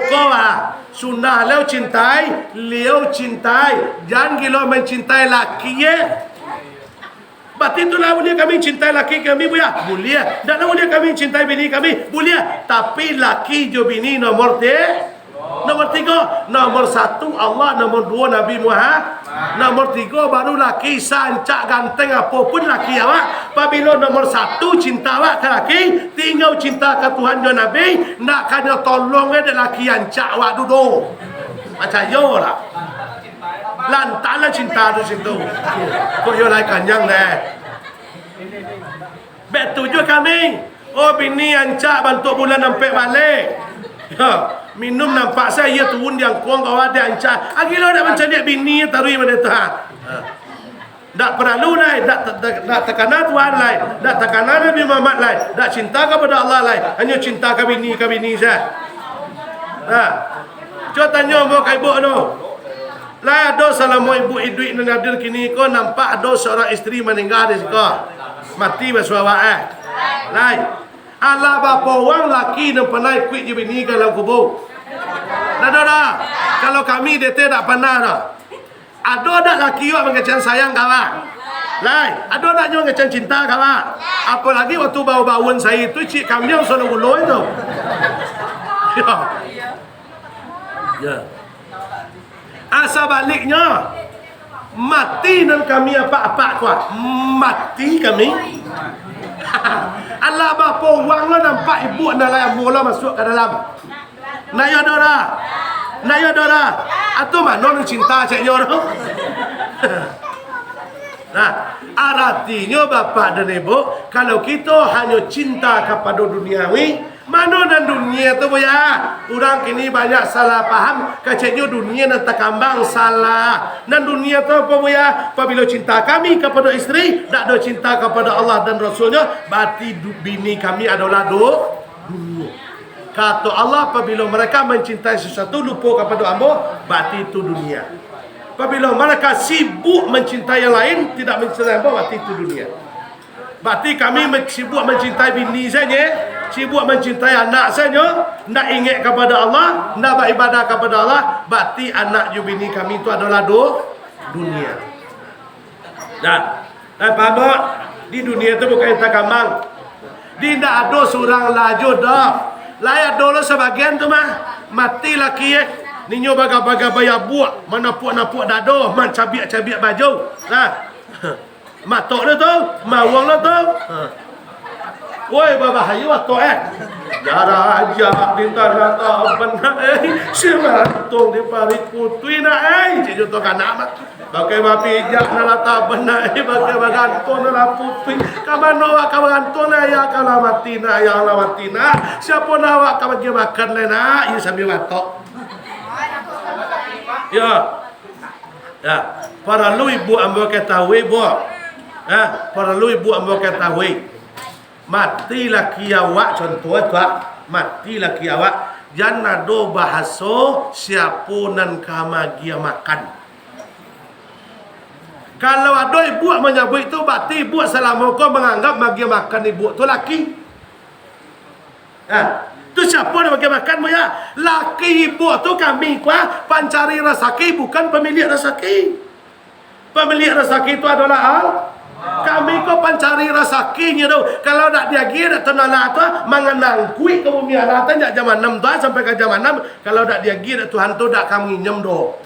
Dua sunnah leo cintai, leo cintai. Jangan gila mencintai laki ye. Berarti itulah boleh kami cintai laki kami buya? Boleh. Dan boleh kami cintai bini kami? Boleh. Tapi laki jo bini nomor Nomor 3, nomor 1 Allah, nomor 2 Nabi Muhammad, nomor 3 baru laki sancak ganteng apapun laki awak. Apabila nomor 1 cinta awak ke laki, tinggal cinta ke Tuhan dan Nabi, nak kena tolong ada laki yang cak awak duduk. Macam yo lah. Lantaklah cinta tu situ. Kok yo lai kanyang deh. Betuju kami. Oh bini yang cak bantu bulan sampai balik. Ya. Minum nampak saya turun yang kuang kau ada ancah. Agilo nak macam dia bini tarui mana tu ha. Tak perlu lah, tak tekanan Tuhan lah, tak tekanan Nabi Muhammad lah, tak cinta kepada Allah lah, hanya cinta ke bini saja. Ha. Cuba tanya mau kai ibu tu. Lah ada selama ibu duit nan hadir kini ko nampak ada seorang isteri meninggal di sekolah. Mati bersuara Lai. Allah bapa orang laki dan pernah ikut je bini ke dalam kubur. Dah. Kalau kami DT tak pernah dah. Ada tak laki awak mengecam sayang kawan? Lai, ada tak juga mengecam cinta kawan? Apalagi waktu bau-bauan saya itu cik kambing solo guloi tu. Ya. Asal baliknya mati dan kami apa-apa kuat. Mati kami. Allah bapa orang lo nampak ibu nak layan bola masuk ke dalam. Naya dora. Atau mana nak cinta caknya tu? Nah, artinya bapa dan ibu, kalau kita hanya cinta kepada duniawi, mana dan dunia tu ya? Orang kini banyak salah faham, kacanya dunia dan terkambang salah. Dan dunia tu apa ya? Apabila cinta kami kepada isteri, tak ada cinta kepada Allah dan Rasulnya, berarti bini kami adalah dunia. Kata Allah, apabila mereka mencintai sesuatu lupa kepada Allah, berarti itu dunia. Apabila mereka sibuk mencintai yang lain, tidak mencintai Allah, berarti itu dunia. Berarti kami sibuk mencintai bini saja, sibuk mencintai anak saja, nak ingat kepada Allah, nak beribadah kepada Allah, berarti anak ju bini kami itu adalah dunia. Dan faham tak? Di dunia itu bukan terkambang. Tidak ada seorang laju dah. Layak dulu sebagian tu mah mati laki ninyo baga-baga bayar buat, mana puak-napuk dado, man cabiak-cabiak baju. Nah. Matok dia tu, mawang dia tu. Woi, berbahaya waktu Jara aja di tanah tak benar siapa tong di parit putui nak cik contoh kanak mak. Pakai bapi jak nak tak benar pakai bagantong nak putui. Kaman awak bagantong nak ya kalau mati nak ya Allah mati nak. Siapa nak awak kau bagi makan le nak, you sambil matok. Ya. Para lu ibu ambo ketahui bu. Para lu ibu ambo ketahui. Mati laki awak contoh tu mati laki awak jangan do bahasa siapa nan kamagia makan. Kalau ada ibu menyebut itu berarti ibu selama kau menganggap magia makan ibu tu laki. Tu siapa nak bagi makan mu ya? Laki ibu tu kami kuah pencari rezeki bukan pemilik rezeki. Pemilik rezeki itu adalah kami ko pencari rezekinya tu. Kalau nak dia gila nak tenala tu mengenang kuih ke bumi Allah tak zaman 6 tu sampai ke zaman 6. Kalau nak dia gila Tuhan tu dak kami nyem do.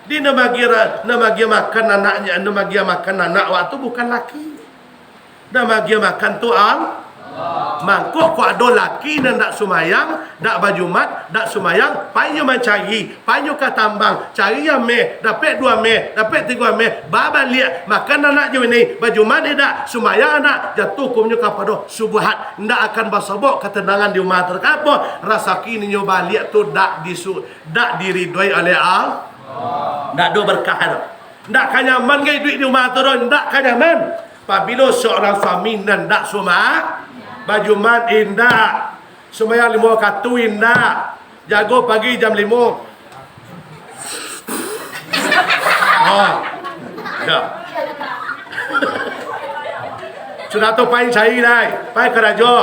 Di nama makan anaknya, nama makan anak waktu bukan laki. Nama makan tu mangkuk kau ada laki dan tak sumayang, tak bajumat, tak sumayang, payu mencari, payu ke tambang, cari yang meh, dapat 2 meh, dapat 3 meh, baban lihat, makan anak je ini, bajumat tidak, sumayang anak, jatuh kumnya kepada subuhat, tidak akan bersobok ketenangan di rumah terkapa, rasa kini nyoba lihat tu tak diridhoi oleh Allah, tak ada berkah, tak kanyaman gay duit di rumah tu, tak kanyaman. Apabila seorang suami dan tak sumayang, baju mat indah, sembahyang 5 waktu indah, jago pagi jam 5. Ya. Sudah tu pain cari dah, pain kerja.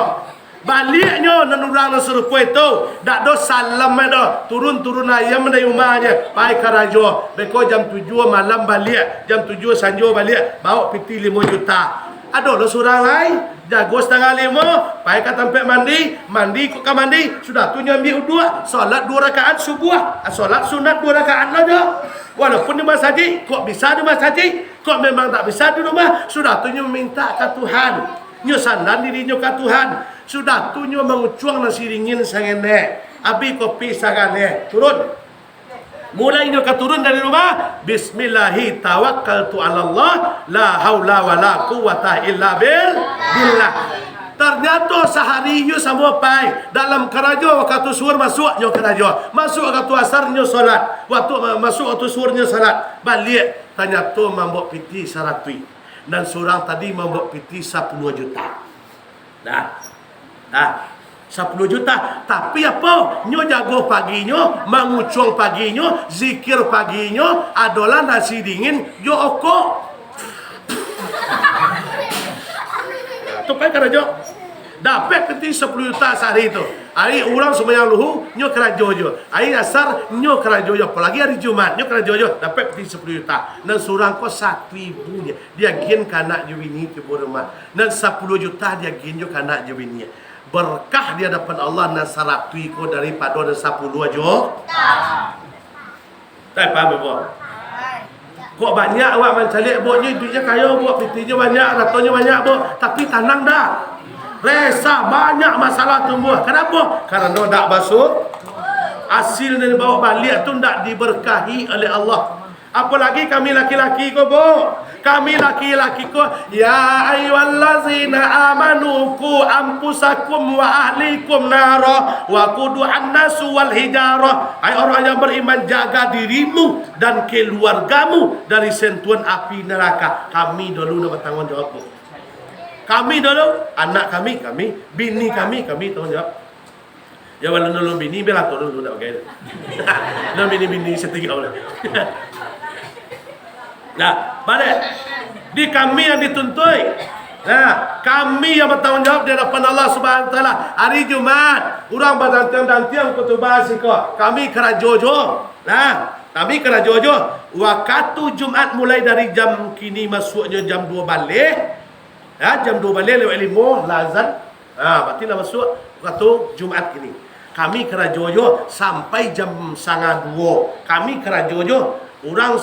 Baliknya nanurang na serupa itu. Dak do salam dah. Turun-turun ayam dari rumahnya. Pai karajo. Beko jam 7 malam balik. Jam 7 sanjo balik. Bawa piti 5 juta. Aduh lo surang lain. Jago setengah 5. Pai ka tempat mandi. Mandi kok ka mandi. Sudah tu nyambi udua. Solat 2 rakaat subuh. Solat sunat 2 rakaat aja. Walaupun di masjid. Kok bisa di masjid? Kok memang tak bisa di rumah. Sudah tu minta ke Tuhan. Nyo sandan dirinya ke Tuhan. Sudah tu nyo mengucuang nasi ringin sangene. Abi kopi sangane. Turun. Mulai nyo turun dari rumah. Bismillahi tawakkaltu ala Allah. La haula wa la quwata illa billah. Ternyata sehari nyo sama pai. Dalam kerajo waktu suhur masuk nyo kerajo. Masuk waktu asar nyo solat. Waktu masuk waktu suhur nyo solat. Balik. Ternyata membawa piti saratui. Dan seorang tadi membawa piti 10 juta. Dah 10 juta. Tapi apa? Nyo jago paginya, mengucung paginya, zikir paginya, adalah nasi dingin yo oko. Tu pai kerajo. Dapat peti 10 juta sehari itu. Hari orang sembahyang luhu, nyo kerajo jo. Hari asar nyo kerajo jo. Apalagi hari Jumat nyo kerajo jo. Dapat peti 10 juta. Dan seorang ko 1.000 dia. Dia gin kanak jo ini ke rumah. Dan 10 juta dia gin jo kanak jo ini. Berkah dia dapat Allah dan 100 ko daripada 10 jo. Tak paham apa? Kok banyak awak mencari buatnya duitnya kaya buat pitinya banyak, ratonya banyak buat, tapi tanang dah. Resa banyak masalah tumbuh. Kenapa? Karena tak basuh. Hasil yang dibawa balik tu tak diberkahi oleh Allah. Apalagi kami laki-laki ko bu. Kami laki-laki ko. Ya ayyuhallazina amanu ku anfusakum wa ahlikum nara wa quduhan nasu wal hijarah. Hai orang yang beriman, jaga dirimu dan keluargamu dari sentuhan api neraka. Kami dulu nak bertanggung jawab bu. Kami dulu, anak kami, bini kami tanggung jawab. Ya walau dulu bini, biar turun dulu tak pakai. Nah bini setinggi Allah. Nah, balik. Di kami yang dituntui. Nah, kami yang bertanggung jawab di hadapan Allah Subhanahu Wa Taala. Hari Jumat, orang berdantiang kutubah siko. Kami kena jojo. Nah, kami kena jojo. Waktu Jumat mulai dari jam kini masuknya jam 2 balik. Ya, jam 2 balik lewat 5 lazan. Berarti dah masuk waktu Jumat ini. Kami kena jojo sampai jam 1:30. Kami kena jojo. Orang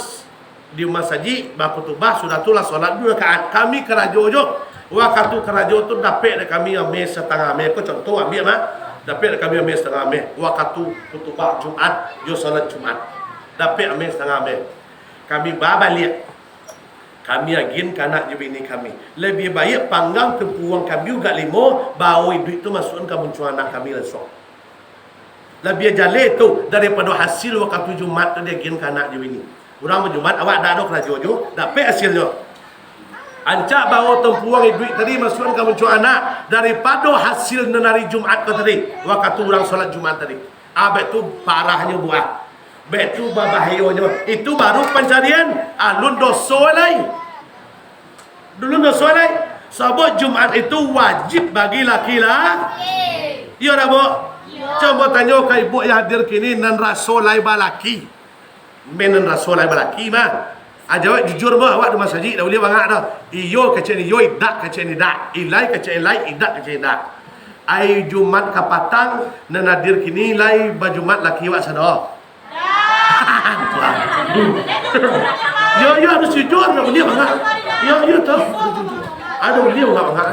di masjid bakutubah sudah tulah solat 2 rakaat. Kami kena jojo. Waktu kena jojo tu dapat kami ambil setengah mes. Kau contoh ambil mah. Dapat kami ambil setengah mes. Waktu kutubah Jumat, yo solat Jumat. Dapat ambil setengah mes. Kami balik. Kami agin kanak je bini kami. Lebih baik panggang tempuang kami juga 5, bawa duit tu masukkan ke munculan anak kami langsung. Lebih jale tu daripada hasil waktu Jumat tu dia agin kanak je bini. Orang Jumat awak dah ada kena jojo, dapat hasilnya. Ancak bawa tempuang duit tadi masukkan ke munculan anak daripada hasil hari Jumat ke tadi. Waktu orang solat Jumat tadi. Abek tu parahnya buah. Betul bahayanya. Itu baru pencarian alun dosa lain. Dulu dosa lain. Sebab Jumat itu wajib bagi laki-laki. Ya dah bu. Coba tanya ke ibu yang hadir kini nan rasul lain balaki. Menan rasul lain balaki mah. Jawab jujur bu, awak di masjid dah boleh bangak dah. Iyo kecil iyo, idak kecil idak. Ilai kecil ilai, idak kecil idak. Ai Jumat kapatang nan hadir kini lai bajumat laki awak sadar. Ya harus jujur, nak boleh bangga. Ya tu. Ada boleh bangga bangga.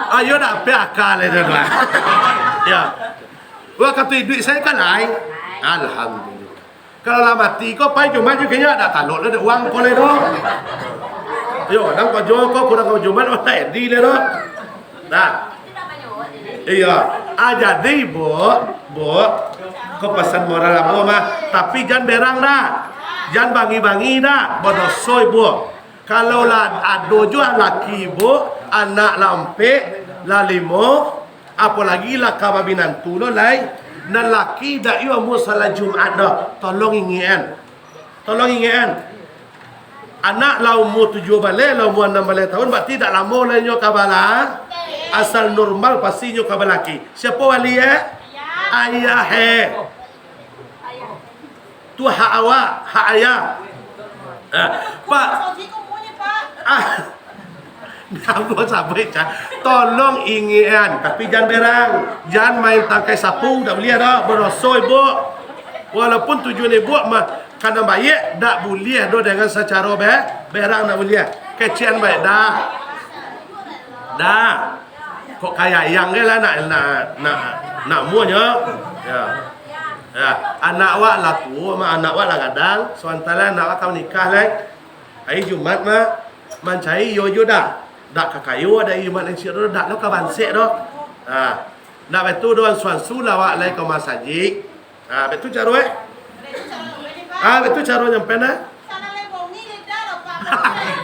Ayo dah pe akal itu lah. Ya. Wah kata duit saya kan lain. Alhamdulillah. Kalau lah mati kau pai Jumat juga kayaknya ada taluk ada uang kau le doh. Yo, nang kau jual kau kurang kau Jumat mana edi le doh. Nah. Iya, jadi bu, kau pesan moral apa mah? Tapi jangan berang dah, jangan bangi-bangi dah, bodoh soy bu. Kalau lah ada juga laki bu, anak lampe, lalimo, apalagi lah kababinan tu lo lai, dan laki dah iyo mu salat Jumat dah, tolong ingat. Anak lau umur 7 balik, lau umur 6 balik tahun, berarti tak lama lah nyo kabala. Asal normal pasti nyo kabalaki. Siapa wali Ayah tu hak awak, hak ayah. Pak. Aku sampai tolong ingian, tapi jangan berang, jangan main tangkai sapu, tak boleh dah, berosoi ibu. Walaupun tujuan ibu mah karena baik, tak boleh dah dengan secara berang tak boleh. Kecian baik dah. Kok kayak yang ke lah nak muanya. Ya, anak awak laku, sama anak awak lah kadang, sementara anak awak kau nikah lah. Hari Jumat mah mancai yo dah. Dak kakayu ada iman yang siro dak lo kaban sek do. Dak betul doan suansu lawak lai kau masajik. Betul caro betul caro nyampe na.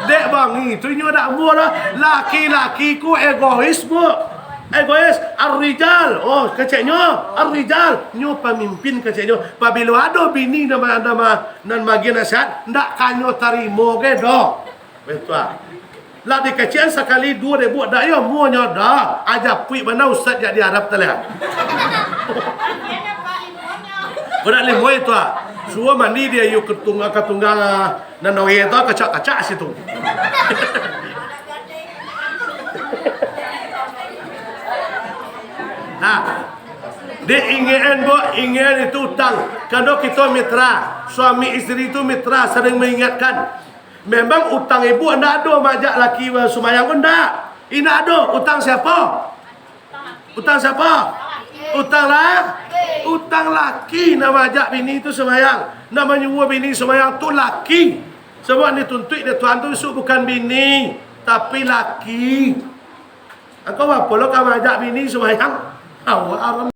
Dek bangi tu nyo dak buat dah. Laki-laki ku egois bu. Egois ar-rijal. Oh keceknya ar-rijal nyo pemimpin keceknya. Pabila ada bini nama nan bagi nasihat ndak kanyo tarimo ke do. Betul. Lah di kecian sekali 2 buat dak ya muanya dah. Aja pui mana ustaz jadi Arab telah. Berat lemo itu Suwa mandi dia yuk ketunggang nanoye itu kacak-kacak situ. Dia ingin itu utang. Kalau kita mitra, suami istri itu mitra sering mengingatkan. Memang utang ibu anda ada majak laki sumayang pun tak. Ini ada utang siapa? Utang siapa? Utang laki nama majak bini itu sumayang. Nama nyuruh bini sumayang tu laki. Sebab ni tuntut dia tuan tu bukan bini tapi laki. Kau apa lo kau majak bini sumayang? Awak